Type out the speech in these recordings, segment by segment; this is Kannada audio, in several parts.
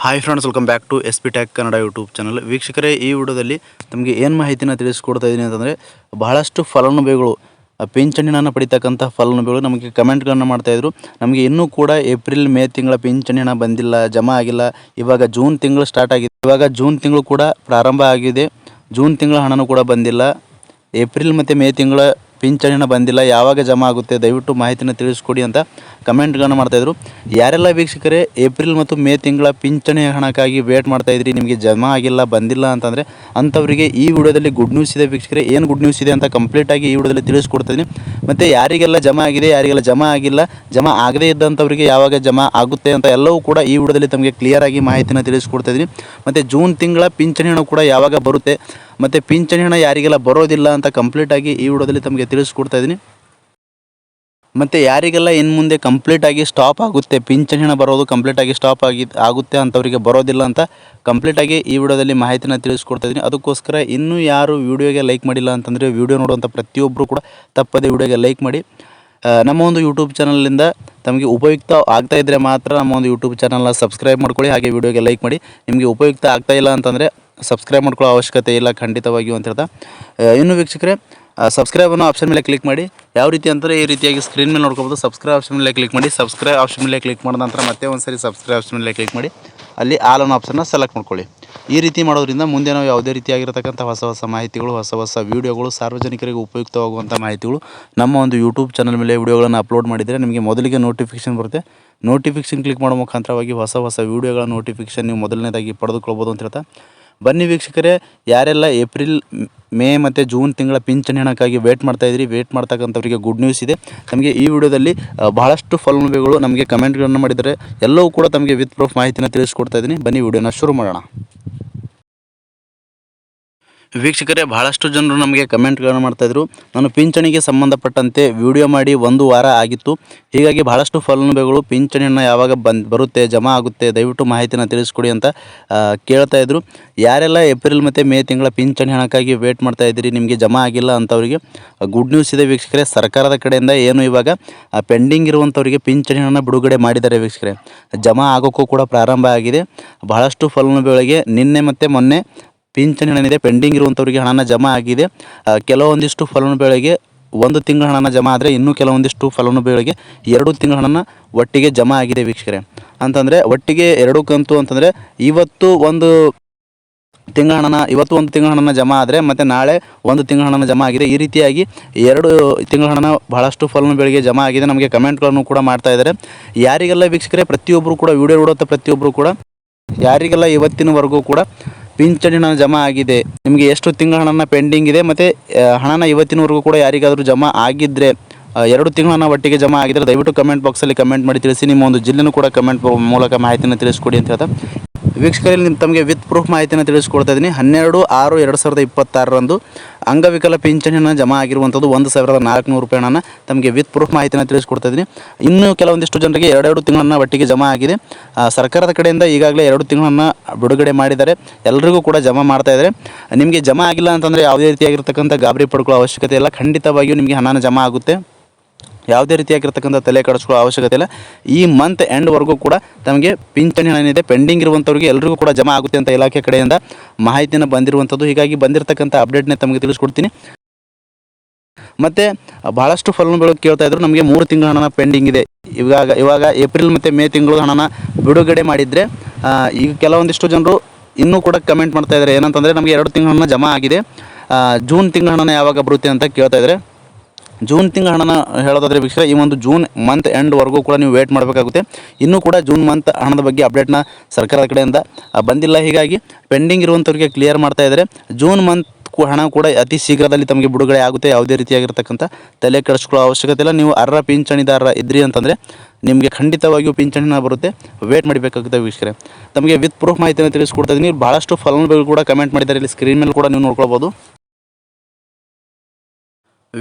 Hi friends, welcome back to S P ಟ್ಯಾಕ್ ಕನ್ನಡ ಯೂಟ್ಯೂಬ್ ಚಾನಲ್. ವೀಕ್ಷಕರೇ, ಈ ವಿಡಿಯೋದಲ್ಲಿ ನಮಗೆ ಏನು ಮಾಹಿತಿನ ತಿಳಿಸ್ಕೊಡ್ತಾ ಇದ್ದೀನಿ ಅಂತಂದರೆ, ಬಹಳಷ್ಟು ಫಲಾನುಭವಿಗಳು ಪಿಂಚಣಿಯನ್ನು ಪಡಿತಕ್ಕಂಥ ಫಲಾನುಭವಿಗಳು ನಮಗೆ ಕಮೆಂಟ್ಗಳನ್ನು ಮಾಡ್ತಾಯಿದ್ರು. ನಮಗೆ ಇನ್ನೂ ಕೂಡ ಏಪ್ರಿಲ್ ಮೇ ತಿಂಗಳ ಪಿಂಚಣಿ ಹಣ ಬಂದಿಲ್ಲ, ಜಮಾ ಆಗಿಲ್ಲ. ಇವಾಗ ಜೂನ್ ತಿಂಗಳು ಸ್ಟಾರ್ಟ್ ಆಗಿದೆ, ಇವಾಗ ಜೂನ್ ತಿಂಗಳು ಕೂಡ ಪ್ರಾರಂಭ ಆಗಿದೆ. ಜೂನ್ ತಿಂಗಳ ಹಣನೂ ಕೂಡ ಬಂದಿಲ್ಲ. ಏಪ್ರಿಲ್ ಮತ್ತು ಮೇ ತಿಂಗಳ ಪಿಂಚಣಿ ಹಣ ಬಂದಿಲ್ಲ, ಯಾವಾಗ ಜಮಾ ಆಗುತ್ತೆ ದಯವಿಟ್ಟು ಮಾಹಿತಿನ ತಿಳಿಸ್ಕೊಡಿ ಅಂತ ಕಮೆಂಟ್ಗಳನ್ನು ಮಾಡ್ತಾಯಿದ್ರು. ಯಾರೆಲ್ಲ ವೀಕ್ಷಕರೇ ಏಪ್ರಿಲ್ ಮತ್ತು ಮೇ ತಿಂಗಳ ಪಿಂಚಣಿ ಹಣಕ್ಕಾಗಿ ವೇಟ್ ಮಾಡ್ತಾಯಿದ್ರಿ, ನಿಮಗೆ ಜಮಾ ಆಗಿಲ್ಲ, ಬಂದಿಲ್ಲ ಅಂತಂದರೆ ಅಂಥವರಿಗೆ ಈ ವಿಡಿಯೋದಲ್ಲಿ ಗುಡ್ ನ್ಯೂಸ್ ಇದೆ ವೀಕ್ಷಕರೇ. ಏನು ಗುಡ್ ನ್ಯೂಸ್ ಇದೆ ಅಂತ ಕಂಪ್ಲೀಟಾಗಿ ಈ ವಿಡಿಯೋದಲ್ಲಿ ತಿಳಿಸ್ಕೊಡ್ತಾಯಿದ್ದೀನಿ. ಮತ್ತು ಯಾರಿಗೆಲ್ಲ ಜಮಾ ಆಗಿದೆ, ಯಾರಿಗೆಲ್ಲ ಜಮಾ ಆಗಿಲ್ಲ, ಜಮಾ ಆಗದೇ ಇದ್ದಂಥವರಿಗೆ ಯಾವಾಗ ಜಮಾ ಆಗುತ್ತೆ ಅಂತ ಎಲ್ಲವೂ ಕೂಡ ಈ ವಿಡಿಯೋದಲ್ಲಿ ತಮಗೆ ಕ್ಲಿಯರಾಗಿ ಮಾಹಿತಿನ ತಿಳಿಸ್ಕೊಡ್ತಾಯಿದ್ದೀನಿ. ಮತ್ತು ಜೂನ್ ತಿಂಗಳ ಪಿಂಚಣಿ ಹಣ ಕೂಡ ಯಾವಾಗ ಬರುತ್ತೆ ಮತ್ತು ಪಿಂಚಣಿ ಹಣ ಯಾರಿಗೆಲ್ಲ ಬರೋದಿಲ್ಲ ಅಂತ ಕಂಪ್ಲೀಟಾಗಿ ಈ ವಿಡಿಯೋದಲ್ಲಿ ತಮಗೆ ತಿಳಿಸ್ಕೊಡ್ತಾಯಿದ್ದೀನಿ. ಮತ್ತು ಯಾರಿಗೆಲ್ಲ ಇನ್ನು ಮುಂದೆ ಕಂಪ್ಲೀಟಾಗಿ ಸ್ಟಾಪ್ ಆಗುತ್ತೆ, ಪಿಂಚಣಿ ಹಣ ಬರೋದು ಕಂಪ್ಲೀಟಾಗಿ ಸ್ಟಾಪ್ ಆಗುತ್ತೆ ಅಂಥವರಿಗೆ ಬರೋದಿಲ್ಲ ಅಂತ ಕಂಪ್ಲೀಟಾಗಿ ಈ ವಿಡಿಯೋದಲ್ಲಿ ಮಾಹಿತಿನ ತಿಳಿಸ್ಕೊಡ್ತಾಯಿದ್ದೀನಿ. ಅದಕ್ಕೋಸ್ಕರ ಇನ್ನೂ ಯಾರು ವಿಡಿಯೋಗೆ ಲೈಕ್ ಮಾಡಿಲ್ಲ ಅಂತಂದರೆ ವಿಡಿಯೋ ನೋಡುವಂಥ ಪ್ರತಿಯೊಬ್ಬರು ಕೂಡ ತಪ್ಪದೇ ವಿಡಿಯೋಗೆ ಲೈಕ್ ಮಾಡಿ. ನಮ್ಮ ಒಂದು ಯೂಟ್ಯೂಬ್ ಚಾನಲಿಂದ ತಮಗೆ ಉಪಯುಕ್ತ ಆಗ್ತಾ ಇದ್ದರೆ ಮಾತ್ರ ನಮ್ಮ ಒಂದು ಯೂಟ್ಯೂಬ್ ಚಾನಲ್ನ ಸಬ್ಸ್ಕ್ರೈಬ್ ಮಾಡ್ಕೊಳ್ಳಿ, ಹಾಗೆ ವಿಡಿಯೋಗೆ ಲೈಕ್ ಮಾಡಿ. ನಿಮಗೆ ಉಪಯುಕ್ತ ಆಗ್ತಾ ಇಲ್ಲ ಅಂತಂದರೆ ಸಬ್ಸ್ಕ್ರೈಬ್ ಮಾಡ್ಕೊಳ್ಳೋ ಅವಶ್ಯಕತೆ ಇಲ್ಲ ಖಂಡಿತವಾಗಿಯೂ ಅಂತ ಹೇಳ್ತಾ, ಇನ್ನು ವೀಕ್ಷಕರೇ ಸಬ್ಸ್ಕ್ರೈಬ್ ಅನ್ನೋ ಆಪ್ಷನ್ ಮೇಲೆ ಕ್ಲಿಕ್ ಮಾಡಿ. ಯಾವ ರೀತಿ ಅಂದರೆ ಈ ರೀತಿಯಾಗಿ ಸ್ಕ್ರೀನ್ ಮೇಲೆ ನೋಡ್ಕೊಬೋದು. ಸಬ್ಸ್ಕ್ರೈಬ್ ಆಪ್ಷನ್ ಮೇಲೆ ಕ್ಲಿಕ್ ಮಾಡಿ. ಸಬ್ಸ್ಕ್ರೈಬ್ ಆಪ್ಷನ್ ಮೇಲೆ ಕ್ಲಿಕ್ ಮಾಡಿದ ನಂತರ ಮತ್ತೆ ಒಂದು ಸರಿ ಸಬ್ಸ್ಕ್ರೈಬ್ ಆಪ್ಷನ್ ಮೇಲೆ ಕ್ಲಿಕ್ ಮಾಡಿ, ಅಲ್ಲಿ ಆಲ್ ಅನ್ನೋ ಆಪ್ಷನ್ನ ಸೆಲೆಕ್ಟ್ ಮಾಡ್ಕೊಳ್ಳಿ. ಈ ರೀತಿ ಮಾಡೋದ್ರಿಂದ ಮುಂದೆ ನಾವು ಯಾವುದೇ ರೀತಿಯಾಗಿರತಕ್ಕಂಥ ಹೊಸ ಮಾಹಿತಿಗಳು, ಹೊಸ ವೀಡಿಯೋಗಳು, ಸಾರ್ವಜನಿಕರಿಗೆ ಉಪಯುಕ್ತವಾಗುವಂಥ ಮಾಹಿತಿಗಳು ನಮ್ಮ ಒಂದು ಯೂಟ್ಯೂಬ್ ಚಾನಲ್ ಮೇಲೆ ವಿಡಿಯೋಗಳನ್ನು ಅಪ್ಲೋಡ್ ಮಾಡಿದರೆ ನಿಮಗೆ ಮೊದಲಿಗೆ ನೋಟಿಫಿಕೇಷನ್ ಬರುತ್ತೆ. ನೋಟಿಫಿಕೇಷನ್ ಕ್ಲಿಕ್ ಮಾಡೋ ಮುಖಾಂತರವಾಗಿ ಹೊಸ ವೀಡಿಯೋಗಳ ನೋಟಿಫಿಕೇಷನ್ ನೀವು ಮೊದಲನೇದಾಗಿ ಪಡೆದುಕೊಳ್ಬೋದು ಅಂತ ಹೇಳ್ತಾ, ಬನ್ನಿ ವೀಕ್ಷಕರೇ, ಯಾರೆಲ್ಲ ಏಪ್ರಿಲ್ ಮೇ ಮತ್ತು ಜೂನ್ ತಿಂಗಳ ಪಿಂಚಣಿ ಹಣಕ್ಕಾಗಿ ವೇಟ್ ಮಾಡ್ತಾಯಿದ್ರಿ, ವೇಟ್ ಮಾಡ್ತಕ್ಕಂಥವರಿಗೆ ಗುಡ್ ನ್ಯೂಸ್ ಇದೆ. ನಮಗೆ ಈ ವಿಡಿಯೋದಲ್ಲಿ ಬಹಳಷ್ಟು ಫಲಾನುಭವಿಗಳು ನಮಗೆ ಕಮೆಂಟ್ಗಳನ್ನು ಮಾಡಿದ್ದಾರೆ. ಎಲ್ಲವೂ ಕೂಡ ತಮಗೆ ವಿತ್ ಪ್ರೂಫ್ ಮಾಹಿತಿನ ತಿಳಿಸ್ಕೊಡ್ತಾ ಇದ್ದೀನಿ. ಬನ್ನಿ ವಿಡಿಯೋನ ಶುರು ಮಾಡೋಣ. ವೀಕ್ಷಕರೇ, ಬಹಳಷ್ಟು ಜನರು ನಮಗೆ ಕಮೆಂಟ್ಗಳನ್ನು ಮಾಡ್ತಾಯಿದ್ರು. ನಾನು ಪಿಂಚಣಿಗೆ ಸಂಬಂಧಪಟ್ಟಂತೆ ವಿಡಿಯೋ ಮಾಡಿ 1 ವಾರ ಆಗಿತ್ತು. ಹೀಗಾಗಿ ಬಹಳಷ್ಟು ಫಲಾನುಭವಿಗಳು ಪಿಂಚಣಿಯನ್ನು ಯಾವಾಗ ಬರುತ್ತೆ, ಜಮಾ ಆಗುತ್ತೆ, ದಯವಿಟ್ಟು ಮಾಹಿತಿನ ತಿಳಿಸ್ಕೊಡಿ ಅಂತ ಕೇಳ್ತಾಯಿದ್ರು. ಯಾರೆಲ್ಲ ಏಪ್ರಿಲ್ ಮತ್ತು ಮೇ ತಿಂಗಳ ಪಿಂಚಣಿ ಹಣಕ್ಕಾಗಿ ವೇಟ್ ಮಾಡ್ತಾಯಿದ್ದೀರಿ, ನಿಮಗೆ ಜಮಾ ಆಗಿಲ್ಲ ಅಂಥವರಿಗೆ ಗುಡ್ ನ್ಯೂಸ್ ಇದೆ ವೀಕ್ಷಕರೇ. ಸರ್ಕಾರದ ಕಡೆಯಿಂದ ಏನು ಇವಾಗ ಪೆಂಡಿಂಗ್ ಇರುವಂಥವರಿಗೆ ಪಿಂಚಣಿ ಹಣ ಬಿಡುಗಡೆ ಮಾಡಿದ್ದಾರೆ ವೀಕ್ಷಕರೇ. ಜಮಾ ಆಗೋಕ್ಕೂ ಕೂಡ ಪ್ರಾರಂಭ ಆಗಿದೆ. ಬಹಳಷ್ಟು ಫಲಾನುಭವಿಗಳಿಗೆ ನಿನ್ನೆ ಮತ್ತು ಮೊನ್ನೆ ಪಿಂಚಣಿ ಹಣ ಇದೆ, ಪೆಂಡಿಂಗ್ ಇರುವಂಥವರಿಗೆ ಹಣನ ಜಮಾ ಆಗಿದೆ. ಕೆಲವೊಂದಿಷ್ಟು ಫಲಾನುಭವಿಗಳಿಗೆ 1 ತಿಂಗಳ ಹಣನ ಜಮಾ ಆದರೆ, ಇನ್ನೂ ಕೆಲವೊಂದಿಷ್ಟು ಫಲಾನುಭವಿಗಳಿಗೆ 2 ತಿಂಗಳ ಹಣನ ಒಟ್ಟಿಗೆ ಜಮಾ ಆಗಿದೆ ವೀಕ್ಷಕರೇ. ಅಂತಂದರೆ ಒಟ್ಟಿಗೆ 2 ಕಂತು ಅಂತಂದರೆ ಇವತ್ತು ಒಂದು ತಿಂಗಳ ಹಣನ ಜಮಾ ಆದರೆ ಮತ್ತು ನಾಳೆ 1 ತಿಂಗಳ ಹಣನ ಜಮಾ ಆಗಿದೆ. ಈ ರೀತಿಯಾಗಿ 2 ತಿಂಗಳ ಹಣನ ಬಹಳಷ್ಟು ಫಲಾನುಭವಿಗಳಿಗೆ ಜಮಾ ಆಗಿದೆ. ನಮಗೆ ಕಮೆಂಟ್ಗಳನ್ನು ಕೂಡ ಮಾಡ್ತಾ ಇದ್ದಾರೆ. ಯಾರಿಗೆಲ್ಲ ವೀಕ್ಷಕರೇ, ಪ್ರತಿಯೊಬ್ಬರು ಕೂಡ ವಿಡಿಯೋ ನೋಡುವಂಥ ಪ್ರತಿಯೊಬ್ಬರು ಕೂಡ ಯಾರಿಗೆಲ್ಲ ಇವತ್ತಿನವರೆಗೂ ಕೂಡ ಪಿಂಚಣಿ ಹಣ ಜಮಾ ಆಗಿದೆ, ನಿಮಗೆ ಎಷ್ಟು ತಿಂಗಳ ಹಣನ ಪೆಂಡಿಂಗ್ ಇದೆ ಮತ್ತು ಹಣನ ಇವತ್ತಿನವರೆಗೂ ಕೂಡ ಯಾರಿಗಾದರೂ ಜಮಾ ಆಗಿದ್ದರೆ, 2 ತಿಂಗಳ ಹಣ ಒಟ್ಟಿಗೆ ಜಮಾ ಆಗಿದ್ದರೆ ದಯವಿಟ್ಟು ಕಮೆಂಟ್ ಬಾಕ್ಸಲ್ಲಿ ಕಮೆಂಟ್ ಮಾಡಿ ತಿಳಿಸಿ. ನಿಮ್ಮ ಒಂದು ಜಿಲ್ಲೆನೂ ಕೂಡ ಕಮೆಂಟ್ ಮೂಲಕ ಮಾಹಿತಿನ ತಿಳಿಸ್ಕೊಡಿ ಅಂತ ಹೇಳ್ತಾ, ವೀಕ್ಷಕರಲ್ಲಿ ತಮಗೆ ವಿತ್ ಪ್ರೂಫ್ ಮಾಹಿತಿನ ತಿಳಿಸ್ಕೊಡ್ತಾ ಇದ್ದೀನಿ. 12/6/2026 ಅಂಗವಿಕಲ ಪಿಂಚಣಿ ಹಣ ಜಮಾ ಆಗಿರುವಂಥದ್ದು 1400 ರೂಪಾಯಿ ಹಣನ ತಮಗೆ ವಿತ್ ಪ್ರೂಫ್ ಮಾಹಿತಿನ ತಿಳಿಸ್ಕೊಡ್ತಾ ಇದ್ದೀನಿ. ಇನ್ನು ಕೆಲವೊಂದಿಷ್ಟು ಜನರಿಗೆ 2 ತಿಂಗಳನ್ನ ಒಟ್ಟಿಗೆ ಜಮಾ ಆಗಿದೆ. ಸರ್ಕಾರದ ಕಡೆಯಿಂದ ಈಗಾಗಲೇ 2 ತಿಂಗಳನ್ನ ಬಿಡುಗಡೆ ಮಾಡಿದ್ದಾರೆ. ಎಲ್ಲರಿಗೂ ಕೂಡ ಜಮಾ ಮಾಡ್ತಾ ಇದ್ದಾರೆ. ನಿಮಗೆ ಜಮಾ ಆಗಿಲ್ಲ ಅಂತಂದರೆ ಯಾವುದೇ ರೀತಿಯಾಗಿರ್ತಕ್ಕಂಥ ಗಾಬರಿ ಪಡ್ಕೊಳ್ಳೋ ಅವಶ್ಯಕತೆ ಇಲ್ಲ. ಖಂಡಿತವಾಗಿಯೂ ನಿಮಗೆ ಹಣನ ಜಮಾ ಆಗುತ್ತೆ. ಯಾವುದೇ ರೀತಿಯಾಗಿರ್ತಕ್ಕಂಥ ತಲೆ ಕೆಡಿಸ್ಕೊಳ್ಳೋ ಅವಶ್ಯಕತೆ ಇಲ್ಲ. ಈ ಮಂತ್ ಎಂಡ್ವರೆಗೂ ಕೂಡ ತಮಗೆ ಪಿಂಚಣಿ ಹಣ ಏನಿದೆ ಪೆಂಡಿಂಗ್ ಇರುವಂಥವ್ರಿಗೆ ಎಲ್ಲರಿಗೂ ಕೂಡ ಜಮಾ ಆಗುತ್ತೆ ಅಂತ ಇಲಾಖೆ ಕಡೆಯಿಂದ ಮಾಹಿತಿನ ಬಂದಿರುವಂಥದ್ದು. ಹೀಗಾಗಿ ಬಂದಿರತಕ್ಕಂಥ ಅಪ್ಡೇಟ್ನೇ ತಮಗೆ ತಿಳಿಸ್ಕೊಡ್ತೀನಿ. ಮತ್ತು ಭಾಳಷ್ಟು ಫಲಾನುಭವಿಗಳು ಕೇಳ್ತಾ ಇದ್ರು, ನಮಗೆ 3 ತಿಂಗಳ ಹಣನ ಪೆಂಡಿಂಗ್ ಇದೆ. ಇವಾಗ ಏಪ್ರಿಲ್ ಮತ್ತು ಮೇ ತಿಂಗಳು ಹಣನ ಬಿಡುಗಡೆ ಮಾಡಿದರೆ, ಈಗ ಕೆಲವೊಂದಿಷ್ಟು ಜನರು ಇನ್ನೂ ಕೂಡ ಕಮೆಂಟ್ ಮಾಡ್ತಾ ಇದ್ದಾರೆ. ಏನಂತಂದರೆ ನಮಗೆ 2 ತಿಂಗಳ ಹಣ ಜಮಾ ಆಗಿದೆ, ಜೂನ್ ತಿಂಗಳ ಹಣನ ಯಾವಾಗ ಬರುತ್ತೆ ಅಂತ ಕೇಳ್ತಾ ಇದ್ದಾರೆ. ಜೂನ್ ತಿಂಗಳ ಹಣನ ಹೇಳೋದಾದರೆ ವೀಕ್ಷಕರೇ, ಈ ಒಂದು ಜೂನ್ ಮಂತ್ ಎಂಡ್ವರೆಗೂ ಕೂಡ ನೀವು ವೇಟ್ ಮಾಡಬೇಕಾಗುತ್ತೆ. ಇನ್ನೂ ಕೂಡ ಜೂನ್ ಮಂತ್ ಹಣದ ಬಗ್ಗೆ ಅಪ್ಡೇಟ್ನ ಸರ್ಕಾರದ ಕಡೆಯಿಂದ ಬಂದಿಲ್ಲ. ಹೀಗಾಗಿ ಪೆಂಡಿಂಗ್ ಇರುವಂಥವ್ರಿಗೆ ಕ್ಲಿಯರ್ ಮಾಡ್ತಾ ಇದ್ದಾರೆ. ಜೂನ್ ಮಂತ್ ಹಣ ಕೂಡ ಅತಿ ಶೀಘ್ರದಲ್ಲಿ ತಮಗೆ ಬಿಡುಗಡೆ ಆಗುತ್ತೆ. ಯಾವುದೇ ರೀತಿಯಾಗಿರ್ತಕ್ಕಂಥ ತಲೆ ಕೆಡಿಸ್ಕೊಳ್ಳೋ ಅವಶ್ಯಕತೆ ಇಲ್ಲ. ನೀವು ಅರ್ಹ ಪಿಂಚಣಿದಾರರ ಇದ್ರಿ ಅಂತಂದರೆ ನಿಮಗೆ ಖಂಡಿತವಾಗಿಯೂ ಪಿಂಚಣಿನ ಬರುತ್ತೆ. ವೇಟ್ ಮಾಡಬೇಕಾಗುತ್ತೆ ವೀಕ್ಷಕರೇ. ತಮಗೆ ವಿತ್ ಪ್ರೂಫ್ ಮಾಹಿತಿಯನ್ನು ತಿಳಿಸ್ಕೊಡ್ತಾ ಇದ್ದೀನಿ. ಭಾಳಷ್ಟು ಫಲಾನುಭವಿಗಳು ಕೂಡ ಕಮೆಂಟ್ ಮಾಡಿದ್ದಾರೆ. ಇಲ್ಲಿ ಸ್ಕ್ರೀನ್ ಮೇಲೆ ಕೂಡ ನೀವು ನೋಡ್ಕೊಳ್ಬೋದು.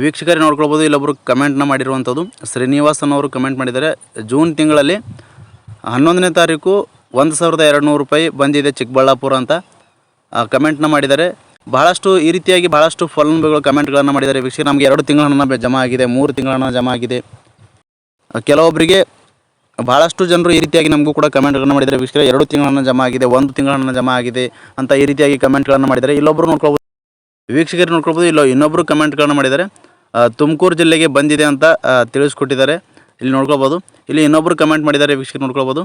ವೀಕ್ಷಕರೇ ನೋಡ್ಕೊಳ್ಬೋದು, ಇಲ್ಲೊಬ್ಬರು ಕಮೆಂಟ್ನ ಮಾಡಿರುವಂಥದ್ದು ಶ್ರೀನಿವಾಸ್ ಅನ್ನೋರು ಕಮೆಂಟ್ ಮಾಡಿದ್ದಾರೆ. ಜೂನ್ ತಿಂಗಳಲ್ಲಿ 11ನೇ ತಾರೀಕು 1200 ರೂಪಾಯಿ ಬಂದಿದೆ ಚಿಕ್ಕಬಳ್ಳಾಪುರ ಅಂತ ಕಮೆಂಟ್ನ ಮಾಡಿದ್ದಾರೆ. ಈ ರೀತಿಯಾಗಿ ಬಹಳಷ್ಟು ಫಲಾನುಭವಿಗಳು ಕಮೆಂಟ್ಗಳನ್ನು ಮಾಡಿದ್ದಾರೆ. ವೀಕ್ಷಕರೇ, ನಮಗೆ 2 ತಿಂಗಳ ಹಣ ಜಮಾ ಆಗಿದೆ, 3 ತಿಂಗಳ ಹಣ ಜಮಾ ಆಗಿದೆ. ಕೆಲವೊಬ್ಬರಿಗೆ ಭಾಳಷ್ಟು ಜನರು ಈ ರೀತಿಯಾಗಿ ನಮಗೂ ಕೂಡ ಕಮೆಂಟ್ಗಳನ್ನು ಮಾಡಿದ್ದಾರೆ ವೀಕ್ಷಕರೇ. 2 ತಿಂಗಳ ಹಣ ಜಮಾ ಆಗಿದೆ, 1 ತಿಂಗಳ ಹಣ ಜಮಾ ಆಗಿದೆ ಅಂತ ಈ ರೀತಿಯಾಗಿ ಕಮೆಂಟ್ಗಳನ್ನು ಮಾಡಿದ್ದಾರೆ. ಇಲ್ಲೊಬ್ಬರು ನೋಡ್ಕೊಳ್ಬೋದು ವೀಕ್ಷಕರು ನೋಡ್ಕೊಳ್ಬೋದು, ಇನ್ನೊಬ್ಬರು ಕಮೆಂಟ್ಗಳನ್ನು ಮಾಡಿದ್ದಾರೆ. ತುಮಕೂರು ಜಿಲ್ಲೆಗೆ ಬಂದಿದೆ ಅಂತ ತಿಳಿಸ್ಕೊಟ್ಟಿದ್ದಾರೆ. ಇಲ್ಲಿ ನೋಡ್ಕೊಳ್ಬೋದು. ಇಲ್ಲಿ ಇನ್ನೊಬ್ಬರು ಕಮೆಂಟ್ ಮಾಡಿದ್ದಾರೆ ವೀಕ್ಷಕರು ನೋಡ್ಕೊಳ್ಬೋದು.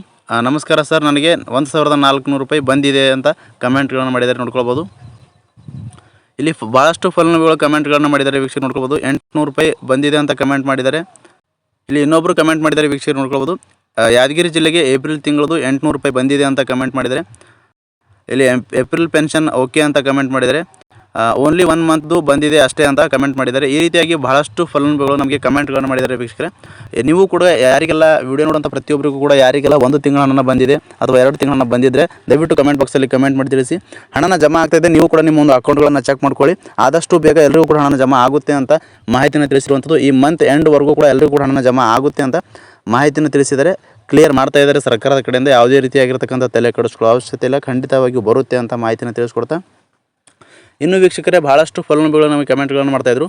ನಮಸ್ಕಾರ ಸರ್, ನನಗೆ 1400 ರೂಪಾಯಿ ಬಂದಿದೆ ಅಂತ ಕಮೆಂಟ್ಗಳನ್ನು ಮಾಡಿದ್ದಾರೆ ನೋಡ್ಕೊಳ್ಬೋದು. ಇಲ್ಲಿ ಭಾಳಷ್ಟು ಫಲಾನುಭವಿಗಳು ಕಮೆಂಟ್ಗಳನ್ನು ಮಾಡಿದ್ದಾರೆ ವೀಕ್ಷಕರು ನೋಡ್ಕೊಳ್ಬೋದು. 800 ರೂಪಾಯಿ ಬಂದಿದೆ ಅಂತ ಕಮೆಂಟ್ ಮಾಡಿದ್ದಾರೆ. ಇಲ್ಲಿ ಇನ್ನೊಬ್ಬರು ಕಮೆಂಟ್ ಮಾಡಿದ್ದಾರೆ ವೀಕ್ಷಕರು ನೋಡ್ಕೊಳ್ಬೋದು. ಯಾದಗಿರಿ ಜಿಲ್ಲೆಗೆ ಏಪ್ರಿಲ್ ತಿಂಗಳದು 800 ರೂಪಾಯಿ ಬಂದಿದೆ ಅಂತ ಕಮೆಂಟ್ ಮಾಡಿದ್ದಾರೆ. ಇಲ್ಲಿ ಏಪ್ರಿಲ್ ಪೆನ್ಷನ್ ಓಕೆ ಅಂತ ಕಮೆಂಟ್ ಮಾಡಿದ್ದಾರೆ. ಓನ್ಲಿ 1 ಮಂತ್ದು ಬಂದಿದೆ ಅಷ್ಟೇ ಅಂತ ಕಮೆಂಟ್ ಮಾಡಿದ್ದಾರೆ. ಈ ರೀತಿಯಾಗಿ ಬಹಳಷ್ಟು ಫಲಾನುಭವಿಗಳು ನಮಗೆ ಕಮೆಂಟ್ಗಳನ್ನು ಮಾಡಿದ್ದಾರೆ ವೀಕ್ಷಕರೇ. ನೀವು ಕೂಡ ಯಾರಿಗೆಲ್ಲ ವಿಡಿಯೋ ನೋಡುವಂಥ ಪ್ರತಿಯೊಬ್ಬರಿಗೂ ಕೂಡ ಯಾರಿಗೆಲ್ಲ 1 ತಿಂಗಳ ಹಣ ಬಂದಿದೆ ಅಥವಾ 2 ತಿಂಗಳ ಹಣ ಬಂದಿದ್ದರೆ ದಯವಿಟ್ಟು ಕಮೆಂಟ್ ಬಾಕ್ಸಲ್ಲಿ ಕಮೆಂಟ್ ಮಾಡಿ ತಿಳಿಸಿ. ಹಣನ ಜಮಾ ಆಗ್ತಾಯಿದೆ, ನೀವು ಕೂಡ ನಿಮ್ಮ ಒಂದು ಅಕೌಂಟ್ಗಳನ್ನು ಚೆಕ್ ಮಾಡ್ಕೊಳ್ಳಿ. ಆದಷ್ಟು ಬೇಗ ಎಲ್ಲರಿಗೂ ಕೂಡ ಹಣ ಜಮಾ ಆಗುತ್ತೆ ಅಂತ ಮಾಹಿತಿನ ತಿಳಿಸಿರುವಂಥದ್ದು. ಈ ಮಂತ್ ಎಂಡ್ವರೆಗೂ ಕೂಡ ಎಲ್ಲರಿಗೂ ಕೂಡ ಹಣ ಜಮಾ ಆಗುತ್ತೆ ಅಂತ ಮಾಹಿತಿನ ತಿಳಿಸಿದ್ದಾರೆ. ಕ್ಲಿಯರ್ ಮಾಡ್ತಾ ಇದ್ದಾರೆ ಸರ್ಕಾರದ ಕಡೆಯಿಂದ. ಯಾವುದೇ ರೀತಿಯಾಗಿರ್ತಕ್ಕಂಥ ತಲೆ ಕೆಡಿಸ್ಕೊಳ್ಳೋ ಅವಶ್ಯಕತೆ ಇಲ್ಲ, ಖಂಡಿತವಾಗಿ ಬರುತ್ತೆ ಅಂತ ಮಾಹಿತಿನ ತಿಳಿಸ್ಕೊಡ್ತಾ ಇನ್ನು ವೀಕ್ಷಕರೇ ಭಾಳಷ್ಟು ಫಲಾನುಭವಿಗಳು ನಮಗೆ ಕಮೆಂಟ್ಗಳನ್ನು ಮಾಡ್ತಾಯಿದ್ರು.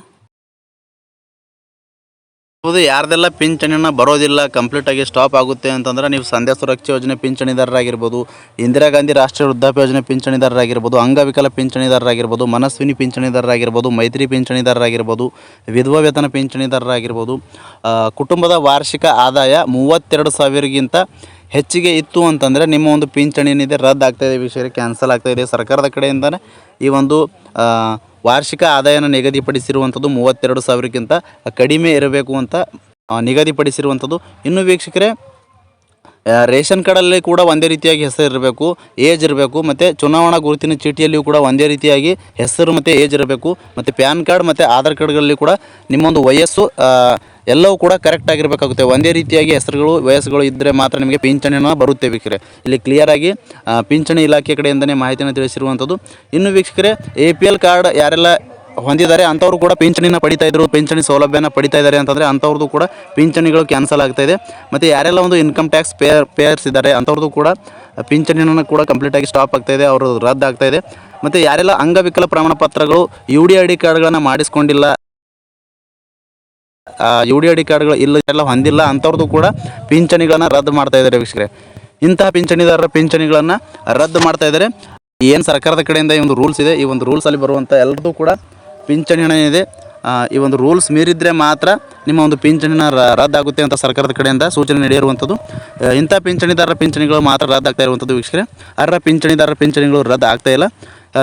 ಹೌದು, ಯಾರ್ದೆಲ್ಲ ಪಿಂಚಣಿನ ಬರೋದಿಲ್ಲ, ಕಂಪ್ಲೀಟಾಗಿ ಸ್ಟಾಪ್ ಆಗುತ್ತೆ ಅಂತಂದ್ರೆ ನೀವು ಸಂಧ್ಯಾ ಸುರಕ್ಷಾ ಯೋಜನೆ ಪಿಂಚಣಿದಾರರಾಗಿರ್ಬೋದು, ಇಂದಿರಾ ಗಾಂಧಿ ರಾಷ್ಟ್ರೀಯ ವೃದ್ಧಾಪ್ಯ ಯೋಜನೆ ಪಿಂಚಣಿದಾರರಾಗಿರ್ಬೋದು, ಅಂಗವಿಕಲ ಪಿಂಚಣಿದಾರರಾಗಿರ್ಬೋದು, ಮನಸ್ವಿನಿ ಪಿಂಚಣಿದಾರರಾಗಿರ್ಬೋದು, ಮೈತ್ರಿ ಪಿಂಚಣಿದಾರರಾಗಿರ್ಬೋದು, ವಿಧವಾ ವೇತನ ಪಿಂಚಣಿದಾರರಾಗಿರ್ಬೋದು, ಕುಟುಂಬದ ವಾರ್ಷಿಕ ಆದಾಯ 32,000ಗಿಂತ ಹೆಚ್ಚಿಗೆ ಇತ್ತು ಅಂತಂದರೆ ನಿಮ್ಮ ಒಂದು ಪಿಂಚಣಿ ಏನಿದೆ ರದ್ದಾಗ್ತಾಯಿದೆ ವೀಕ್ಷಕರೇ, ಕ್ಯಾನ್ಸಲ್ ಆಗ್ತಾಯಿದೆ. ಸರ್ಕಾರದ ಕಡೆಯಿಂದನೇ ಈ ಒಂದು ವಾರ್ಷಿಕ ಆದಾಯನ ನಿಗದಿಪಡಿಸಿರುವಂಥದ್ದು 32,000ಕ್ಕಿಂತ ಕಡಿಮೆ ಇರಬೇಕು ಅಂತ ನಿಗದಿಪಡಿಸಿರುವಂಥದ್ದು. ಇನ್ನು ವೀಕ್ಷಕರೇ ರೇಷನ್ ಕಾರ್ಡಲ್ಲಿ ಕೂಡ ಒಂದೇ ರೀತಿಯಾಗಿ ಹೆಸರು ಇರಬೇಕು, ಏಜ್ ಇರಬೇಕು, ಮತ್ತು ಚುನಾವಣಾ ಗುರುತಿನ ಚೀಟಿಯಲ್ಲಿಯೂ ಕೂಡ ಒಂದೇ ರೀತಿಯಾಗಿ ಹೆಸರು ಮತ್ತು ಏಜ್ ಇರಬೇಕು. ಮತ್ತು ಪ್ಯಾನ್ ಕಾರ್ಡ್ ಮತ್ತು ಆಧಾರ್ ಕಾರ್ಡ್ಗಳಲ್ಲಿ ಕೂಡ ನಿಮ್ಮೊಂದು ವಯಸ್ಸು ಎಲ್ಲವೂ ಕೂಡ ಕರೆಕ್ಟ್ ಆಗಿರಬೇಕಾಗುತ್ತೆ. ಒಂದೇ ರೀತಿಯಾಗಿ ಹೆಸರುಗಳು ವಯಸ್ಸುಗಳು ಇದ್ದರೆ ಮಾತ್ರ ನಿಮಗೆ ಪಿಂಚಣಿನ ಬರುತ್ತೆ ವೀಕ್ಷಕರೇ. ಇಲ್ಲಿ ಕ್ಲಿಯರಾಗಿ ಪಿಂಚಣಿ ಇಲಾಖೆ ಕಡೆಯಿಂದನೇ ಮಾಹಿತಿಯನ್ನು ತಿಳಿಸಿರುವಂಥದ್ದು. ಇನ್ನು ವೀಕ್ಷಕರೇ APL ಕಾರ್ಡ್ ಯಾರೆಲ್ಲ ಹೊಂದಿದ್ದಾರೆ ಅಂಥವ್ರು ಕೂಡ ಪಿಂಚಣಿನ ಪಡಿತಾ ಇದ್ರು, ಪಿಂಚಣಿ ಸೌಲಭ್ಯನ ಪಡಿತಾ ಇದ್ದಾರೆ ಅಂತಂದರೆ ಅಂಥವ್ರದ್ದು ಕೂಡ ಪಿಂಚಣಿಗಳು ಕ್ಯಾನ್ಸಲ್ ಆಗ್ತಾಯಿದೆ. ಮತ್ತು ಯಾರೆಲ್ಲ ಒಂದು ಇನ್ಕಮ್ ಟ್ಯಾಕ್ಸ್ ಪೇಯರ್ಸ್ ಇದ್ದಾರೆ ಅಂಥವ್ರದ್ದು ಕೂಡ ಪಿಂಚಣಿನ ಕೂಡ ಕಂಪ್ಲೀಟಾಗಿ ಸ್ಟಾಪ್ ಆಗ್ತಾಯಿದೆ, ಅವರು ರದ್ದಾಗ್ತಾಯಿದೆ. ಮತ್ತು ಯಾರೆಲ್ಲ ಅಂಗವಿಕಲ ಪ್ರಮಾಣ ಪತ್ರಗಳು UDID ಕಾರ್ಡ್ಗಳನ್ನು ಮಾಡಿಸ್ಕೊಂಡಿಲ್ಲ, UDID ಕಾರ್ಡ್ಗಳು ಎಲ್ಲ ಹೊಂದಿಲ್ಲ ಅಂಥವ್ರದ್ದು ಕೂಡ ಪಿಂಚಣಿಗಳನ್ನು ರದ್ದು ಮಾಡ್ತಾ ಇದ್ದಾರೆ ವೀಕ್ಷಕರೇ. ಇಂತಹ ಪಿಂಚಣಿದಾರರ ಪಿಂಚಣಿಗಳನ್ನು ರದ್ದು ಮಾಡ್ತಾ ಇದ್ದಾರೆ. ಏನು ಸರ್ಕಾರದ ಕಡೆಯಿಂದ ಈ ಒಂದು ರೂಲ್ಸ್ ಇದೆ, ಈ ಒಂದು ರೂಲ್ಸಲ್ಲಿ ಬರುವಂಥ ಎಲ್ಲರದ್ದು ಕೂಡ ಪಿಂಚಣಿ ಹಣ ಏನಿದೆ ಈ ಒಂದು ರೂಲ್ಸ್ ಮೀರಿದರೆ ಮಾತ್ರ ನಿಮ್ಮ ಒಂದು ಪಿಂಚಣಿನ ರದ್ದಾಗುತ್ತೆ ಅಂತ ಸರ್ಕಾರದ ಕಡೆಯಿಂದ ಸೂಚನೆ ನೀಡಿರುವಂಥದ್ದು. ಇಂಥ ಪಿಂಚಣಿದಾರರ ಪಿಂಚಣಿಗಳು ಮಾತ್ರ ರದ್ದಾಗ್ತಾ ಇರುವಂಥದ್ದು ವೀಕ್ಷಕರೇ. ಅರ್ಹ ಪಿಂಚಣಿದಾರರ ಪಿಂಚಣಿಗಳು ರದ್ದು ಆಗ್ತಾ ಇಲ್ಲ.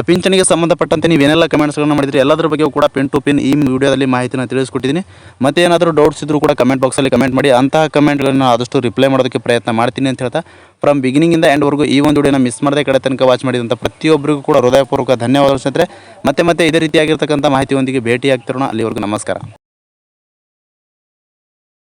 ಪಿಂಚಣಿಗೆ ಸಂಬಂಧಪಟ್ಟಂತೆ ನೀವೇನೆಲ್ಲ ಕಮೆಂಟ್ಸ್ಗಳನ್ನು ಮಾಡಿದ್ರಿ ಎಲ್ಲದರ ಬಗ್ಗೆ ಕೂಡ ಪಿನ್ ಟು ಪಿನ್ ಈ ವಿಡಿಯೋದಲ್ಲಿ ಮಾಹಿತಿನ ತಿಳಿಸ್ಕೊಟ್ಟಿದ್ದೀನಿ. ಮತ್ತೆ ಏನಾದರೂ ಡೌಟ್ಸ್ ಇದ್ದರೂ ಕೂಡ ಕಮೆಂಟ್ ಬಾಕ್ಸಲ್ಲಿ ಕಮೆಂಟ್ ಮಾಡಿ, ಅಂತಹ ಕಮೆಂಟ್ಗಳನ್ನು ಆದಷ್ಟು ರಿಪ್ಲೈ ಮಾಡೋದಕ್ಕೆ ಪ್ರಯತ್ನ ಮಾಡ್ತೀನಿ ಅಂತ ಹೇಳ್ತಾ ಫ್ರಮ್ ಬಿಗಿನಿಂಗಿಂದ ಎಂಡ್ವರೆಗೂ ಈ ಒಂದು ವಿಡಿಯೋನ ಮಿಸ್ ಮಾಡದೆ ಕಡೆ ತನಕ ವಾಚ್ ಮಾಡಿದಂಥ ಪ್ರತಿಯೊಬ್ಬರಿಗೂ ಕೂಡ ಹೃದಯಪೂರ್ವಕ ಧನ್ಯವಾದಗಳು ಸ್ನೇಹಿತರೆ. ಮತ್ತೆ ಇದೇ ರೀತಿಯಾಗಿರ್ತಕ್ಕಂಥ ಮಾಹಿತಿಯೊಂದಿಗೆ ಭೇಟಿ ಆಗ್ತಿರೋಣ. ಅಲ್ಲಿವರೆಗೂ ನಮಸ್ಕಾರ.